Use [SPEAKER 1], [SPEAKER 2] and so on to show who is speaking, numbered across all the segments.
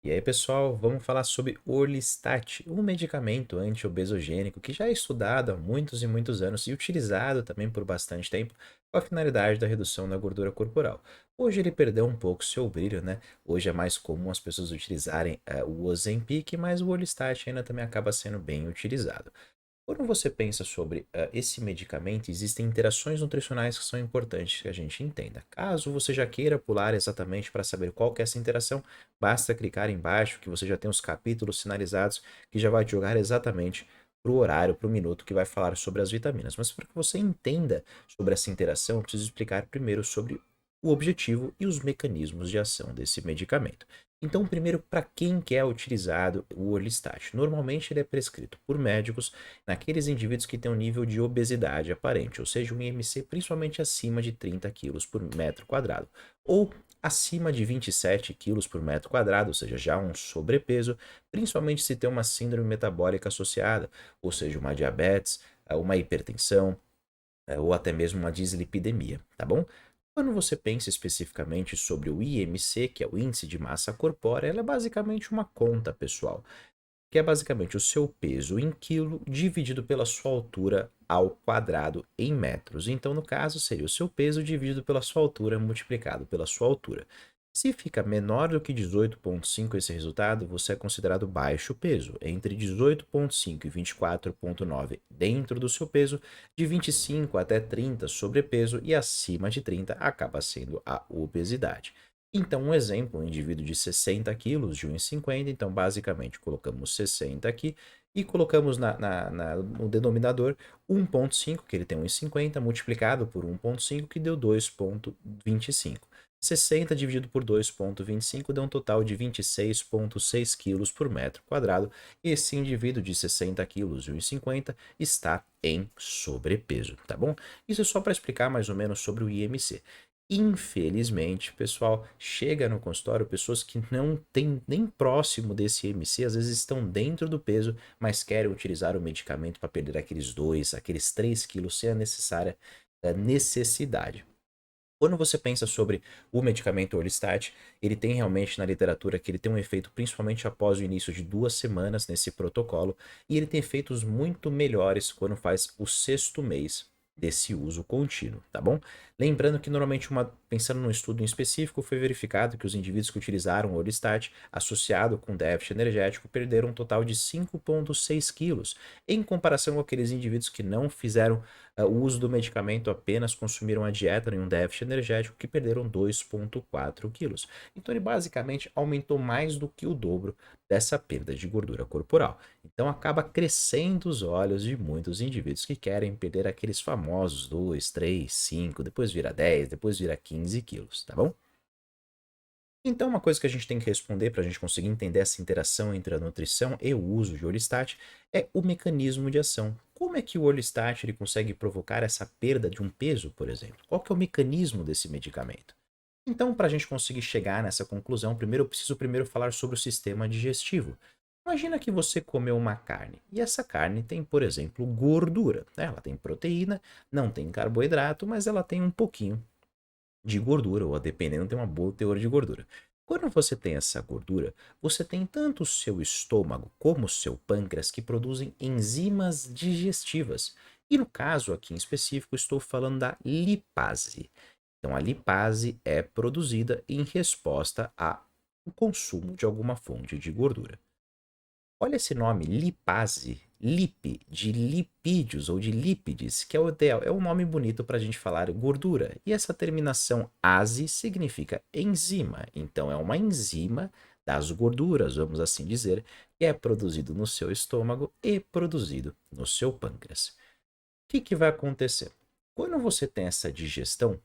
[SPEAKER 1] E aí, pessoal, vamos falar sobre Orlistat, um medicamento anti-obesogênico que já é estudado há muitos e muitos anos e utilizado também por bastante tempo com a finalidade da redução da gordura corporal. Hoje ele perdeu um pouco seu brilho, né? Hoje é mais comum as pessoas utilizarem o Ozempic, mas o Orlistat ainda também acaba sendo bem utilizado. Quando você pensa sobre esse medicamento, existem interações nutricionais que são importantes que a gente entenda. Caso você já queira pular exatamente para saber qual que é essa interação, basta clicar embaixo que você já tem os capítulos sinalizados que já vai te jogar exatamente para o horário, para o minuto que vai falar sobre as vitaminas. Mas para que você entenda sobre essa interação, eu preciso explicar primeiro sobre o objetivo e os mecanismos de ação desse medicamento. Então, primeiro, para quem que é utilizado o Orlistat? Normalmente ele é prescrito por médicos naqueles indivíduos que têm um nível de obesidade aparente, ou seja, um IMC principalmente acima de 30 quilos por metro quadrado, ou acima de 27 quilos por metro quadrado, ou seja, já um sobrepeso, principalmente se tem uma síndrome metabólica associada, ou seja, uma diabetes, uma hipertensão, ou até mesmo uma dislipidemia, tá bom? Quando você pensa especificamente sobre o IMC, que é o índice de massa corpórea, ela é basicamente uma conta, pessoal, que é basicamente o seu peso em quilo dividido pela sua altura ao quadrado em metros. Então, no caso, seria o seu peso dividido pela sua altura multiplicado pela sua altura. Se fica menor do que 18,5 esse resultado, você é considerado baixo peso. Entre 18,5 e 24,9 dentro do seu peso, de 25 até 30 sobrepeso e acima de 30 acaba sendo a obesidade. Então, um exemplo, um indivíduo de 60 quilos, de 1,50, então basicamente colocamos 60 aqui e colocamos no denominador 1,5, que ele tem 1,50, multiplicado por 1,5, que deu 2,25. 60 dividido por 2,25 dá um total de 26,6 quilos por metro quadrado. Esse indivíduo de 60 quilos e 1,50 está em sobrepeso, tá bom? Isso é só para explicar mais ou menos sobre o IMC. Infelizmente, pessoal, chega no consultório pessoas que não têm nem próximo desse IMC, às vezes estão dentro do peso, mas querem utilizar o medicamento para perder aqueles 2, aqueles 3 quilos sem a necessária necessidade. Quando você pensa sobre o medicamento Orlistat, ele tem realmente na literatura que ele tem um efeito principalmente após o início de 2 semanas nesse protocolo, e ele tem efeitos muito melhores quando faz o sexto mês desse uso contínuo, tá bom? Lembrando que normalmente pensando num estudo em específico, foi verificado que os indivíduos que utilizaram o Orlistat associado com déficit energético perderam um total de 5,6 quilos, em comparação com aqueles indivíduos que não fizeram o uso do medicamento, apenas consumiram a dieta em um déficit energético que perderam 2,4 quilos. Então ele basicamente aumentou mais do que o dobro dessa perda de gordura corporal. Então acaba crescendo os olhos de muitos indivíduos que querem perder aqueles famosos 2, 3, 5, depois vira 10, depois vira 15 quilos, tá bom? Então, uma coisa que a gente tem que responder para a gente conseguir entender essa interação entre a nutrição e o uso de Orlistat é o mecanismo de ação. Como é que o Orlistat ele consegue provocar essa perda de um peso, por exemplo? Qual que é o mecanismo desse medicamento? Então, para a gente conseguir chegar nessa conclusão, primeiro eu preciso falar sobre o sistema digestivo. Imagina que você comeu uma carne e essa carne tem, por exemplo, gordura, né? Ela tem proteína, não tem carboidrato, mas ela tem um pouquinho de gordura, ou dependendo, tem uma boa teor de gordura. Quando você tem essa gordura, você tem tanto o seu estômago como o seu pâncreas que produzem enzimas digestivas. E no caso aqui em específico, estou falando da lipase. Então, a lipase é produzida em resposta ao consumo de alguma fonte de gordura. Olha esse nome, lipase, lip, de lipídios ou de lípides, que é o ideal, é um nome bonito para a gente falar gordura. E essa terminação ase significa enzima, então é uma enzima das gorduras, vamos assim dizer, que é produzido no seu estômago e produzido no seu pâncreas. O que vai acontecer? Quando você tem essa digestão,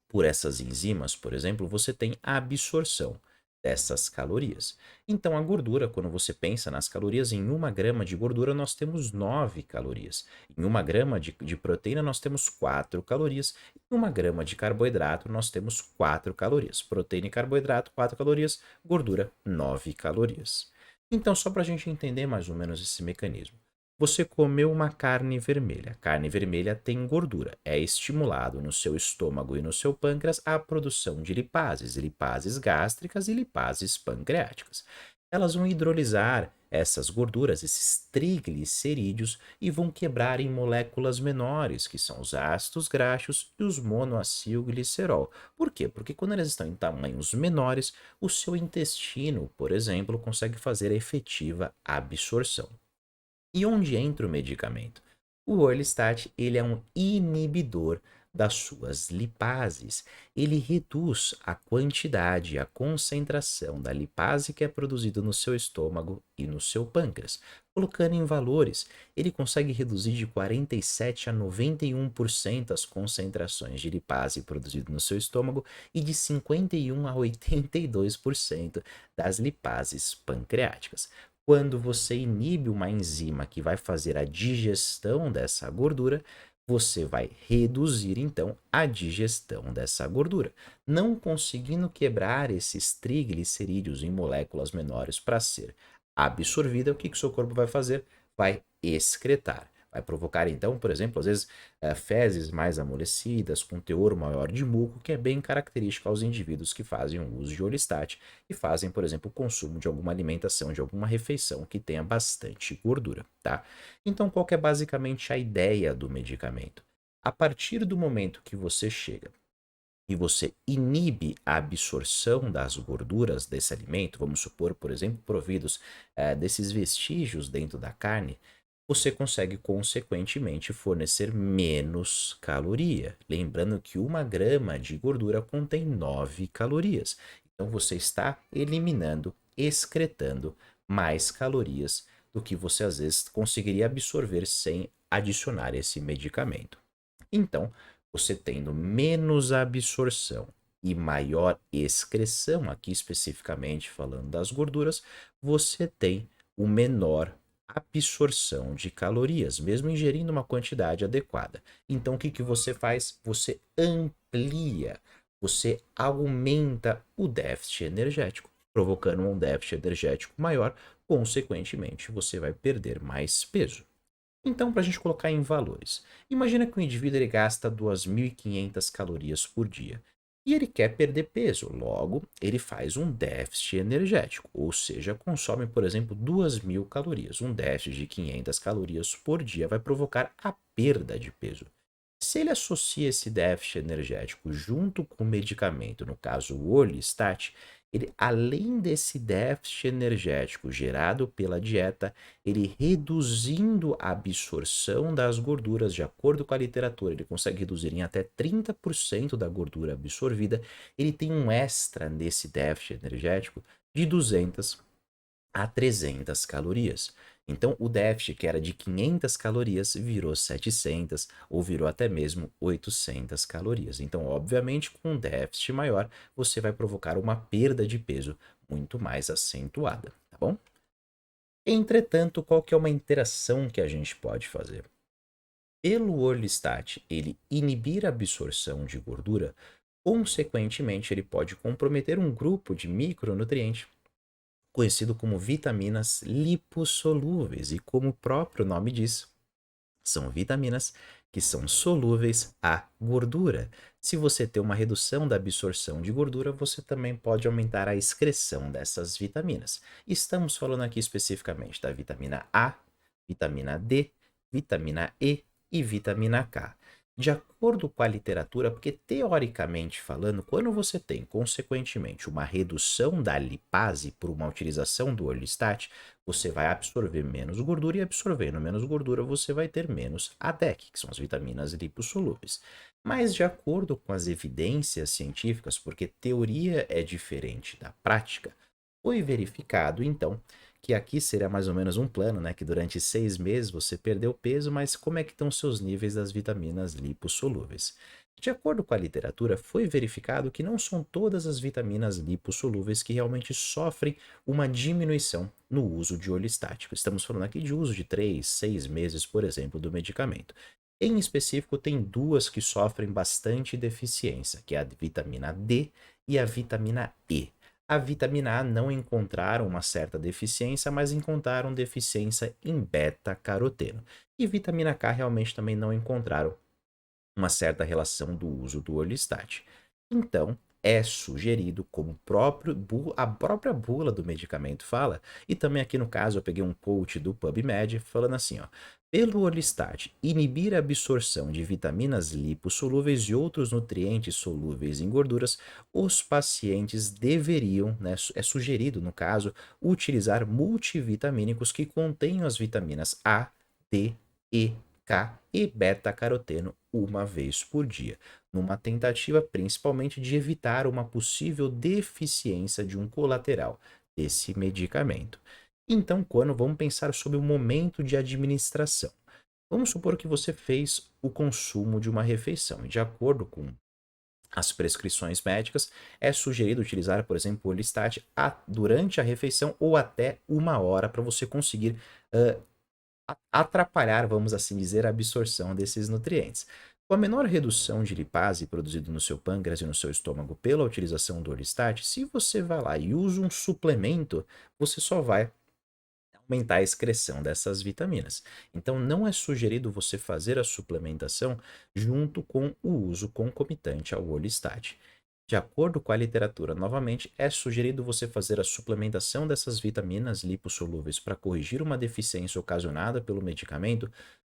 [SPEAKER 1] por essas enzimas, por exemplo, você tem a absorção dessas calorias. Então, a gordura, quando você pensa nas calorias, em 1 grama de gordura nós temos 9 calorias. Em 1 grama de proteína nós temos 4 calorias. Em 1 grama de carboidrato nós temos 4 calorias. Proteína e carboidrato, 4 calorias. Gordura, 9 calorias. Então, só para a gente entender mais ou menos esse mecanismo. Você comeu uma carne vermelha. Carne vermelha tem gordura. É estimulado no seu estômago e no seu pâncreas a produção de lipases, lipases gástricas e lipases pancreáticas. Elas vão hidrolisar essas gorduras, esses triglicerídeos, e vão quebrar em moléculas menores, que são os ácidos graxos e os monoacilglicerol. Por quê? Porque quando elas estão em tamanhos menores, o seu intestino, por exemplo, consegue fazer a efetiva absorção. E onde entra o medicamento? O Orlistat, ele é um inibidor das suas lipases. Ele reduz a quantidade, a concentração da lipase que é produzida no seu estômago e no seu pâncreas. Colocando em valores, ele consegue reduzir de 47 a 91% as concentrações de lipase produzidas no seu estômago e de 51 a 82% das lipases pancreáticas. Quando você inibe uma enzima que vai fazer a digestão dessa gordura, você vai reduzir então a digestão dessa gordura. Não conseguindo quebrar esses triglicerídeos em moléculas menores para ser absorvida, o que o seu corpo vai fazer? Vai excretar. Vai provocar então, por exemplo, às vezes fezes mais amolecidas, com teor maior de muco, que é bem característico aos indivíduos que fazem o uso de Orlistat e fazem, por exemplo, o consumo de alguma alimentação, de alguma refeição que tenha bastante gordura, tá? Então, qual que é basicamente a ideia do medicamento? A partir do momento que você chega e você inibe a absorção das gorduras desse alimento, vamos supor, por exemplo, providos desses vestígios dentro da carne, você consegue consequentemente fornecer menos caloria. Lembrando que 1 grama de gordura contém 9 calorias. Então você está eliminando, excretando mais calorias do que você às vezes conseguiria absorver sem adicionar esse medicamento. Então, você tendo menos absorção e maior excreção, aqui especificamente falando das gorduras, você tem o menor absorção de calorias, mesmo ingerindo uma quantidade adequada. Então, o que você faz? Você amplia, você aumenta o déficit energético, provocando um déficit energético maior, consequentemente, você vai perder mais peso. Então, para a gente colocar em valores, imagina que o indivíduo ele gasta 2.500 calorias por dia e ele quer perder peso, logo, ele faz um déficit energético, ou seja, consome, por exemplo, 2.000 calorias. Um déficit de 500 calorias por dia vai provocar a perda de peso. Se ele associa esse déficit energético junto com o medicamento, no caso o Orlistat, ele, além desse déficit energético gerado pela dieta, ele reduzindo a absorção das gorduras, de acordo com a literatura, ele consegue reduzir em até 30% da gordura absorvida, ele tem um extra nesse déficit energético de 200 a 300 calorias. Então, o déficit, que era de 500 calorias, virou 700 ou virou até mesmo 800 calorias. Então, obviamente, com um déficit maior, você vai provocar uma perda de peso muito mais acentuada, tá bom? Entretanto, qual que é uma interação que a gente pode fazer? Pelo Orlistat, ele inibir a absorção de gordura, consequentemente, ele pode comprometer um grupo de micronutrientes conhecido como vitaminas lipossolúveis, e como o próprio nome diz, são vitaminas que são solúveis à gordura. Se você tem uma redução da absorção de gordura, você também pode aumentar a excreção dessas vitaminas. Estamos falando aqui especificamente da vitamina A, vitamina D, vitamina E e vitamina K. De acordo com a literatura, porque teoricamente falando, quando você tem, consequentemente, uma redução da lipase por uma utilização do Orlistat, você vai absorver menos gordura e absorvendo menos gordura você vai ter menos ADEC, que são as vitaminas lipossolúveis. Mas de acordo com as evidências científicas, porque teoria é diferente da prática, foi verificado então que aqui seria mais ou menos um plano, né? Que durante 6 meses você perdeu peso, mas como é que estão seus níveis das vitaminas lipossolúveis? De acordo com a literatura, foi verificado que não são todas as vitaminas lipossolúveis que realmente sofrem uma diminuição no uso de orlistático. Estamos falando aqui de uso de 3, 6 meses, por exemplo, do medicamento. Em específico, tem duas que sofrem bastante deficiência, que é a vitamina D e a vitamina E. A vitamina A não encontraram uma certa deficiência, mas encontraram deficiência em beta-caroteno. E vitamina K realmente também não encontraram uma certa relação do uso do Orlistat. Então, é sugerido, como a própria bula do medicamento fala, e também aqui no caso eu peguei um quote do PubMed falando assim, ó, pelo Orlistat inibir a absorção de vitaminas lipossolúveis e outros nutrientes solúveis em gorduras, os pacientes deveriam, né, é sugerido no caso, utilizar multivitamínicos que contenham as vitaminas A, D, E, K e beta-caroteno uma vez por dia, numa tentativa principalmente de evitar uma possível deficiência de um colateral desse medicamento. Então, quando vamos pensar sobre o momento de administração, vamos supor que você fez o consumo de uma refeição e, de acordo com as prescrições médicas, é sugerido utilizar, por exemplo, o Orlistat durante a refeição ou até 1 hora para você conseguir atrapalhar, vamos assim dizer, a absorção desses nutrientes. Com a menor redução de lipase produzido no seu pâncreas e no seu estômago pela utilização do Orlistat, se você vai lá e usa um suplemento, você só vai aumentar a excreção dessas vitaminas. Então, não é sugerido você fazer a suplementação junto com o uso concomitante ao Orlistat. De acordo com a literatura, novamente, é sugerido você fazer a suplementação dessas vitaminas lipossolúveis para corrigir uma deficiência ocasionada pelo medicamento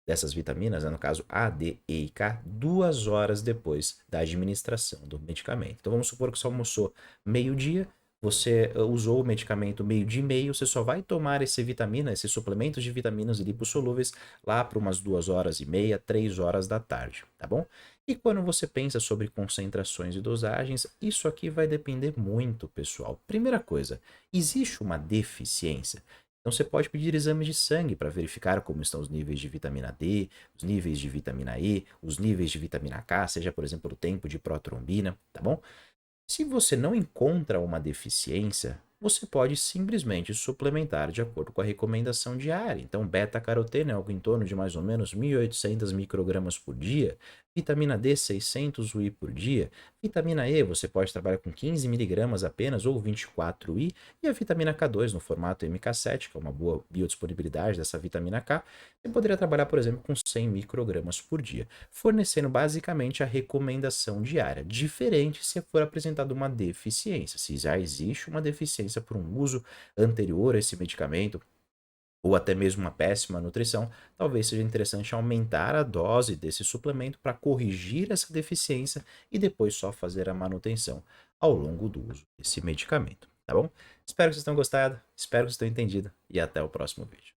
[SPEAKER 1] dessas vitaminas, né, no caso A, D, E e K, 2 horas depois da administração do medicamento. Então vamos supor que você almoçou meio-dia, você usou o medicamento meio-dia e meio, você só vai tomar esses suplementos de vitaminas lipossolúveis lá para umas 2 horas e meia, 3 horas da tarde, tá bom? E quando você pensa sobre concentrações e dosagens, isso aqui vai depender muito, pessoal. Primeira coisa, existe uma deficiência? Então você pode pedir exames de sangue para verificar como estão os níveis de vitamina D, os níveis de vitamina E, os níveis de vitamina K, seja por exemplo o tempo de protrombina, tá bom? Se você não encontra uma deficiência, você pode simplesmente suplementar de acordo com a recomendação diária. Então, beta-caroteno é algo em torno de mais ou menos 1.800 microgramas por dia, vitamina D 600 UI por dia, vitamina E você pode trabalhar com 15 miligramas apenas ou 24 UI, e a vitamina K2 no formato MK7, que é uma boa biodisponibilidade dessa vitamina K, você poderia trabalhar, por exemplo, com 100 microgramas por dia, fornecendo basicamente a recomendação diária, diferente se for apresentada uma deficiência. Se já existe uma deficiência por um uso anterior a esse medicamento, ou até mesmo uma péssima nutrição, talvez seja interessante aumentar a dose desse suplemento para corrigir essa deficiência e depois só fazer a manutenção ao longo do uso desse medicamento, tá bom? Espero que vocês tenham gostado, espero que vocês tenham entendido e até o próximo vídeo.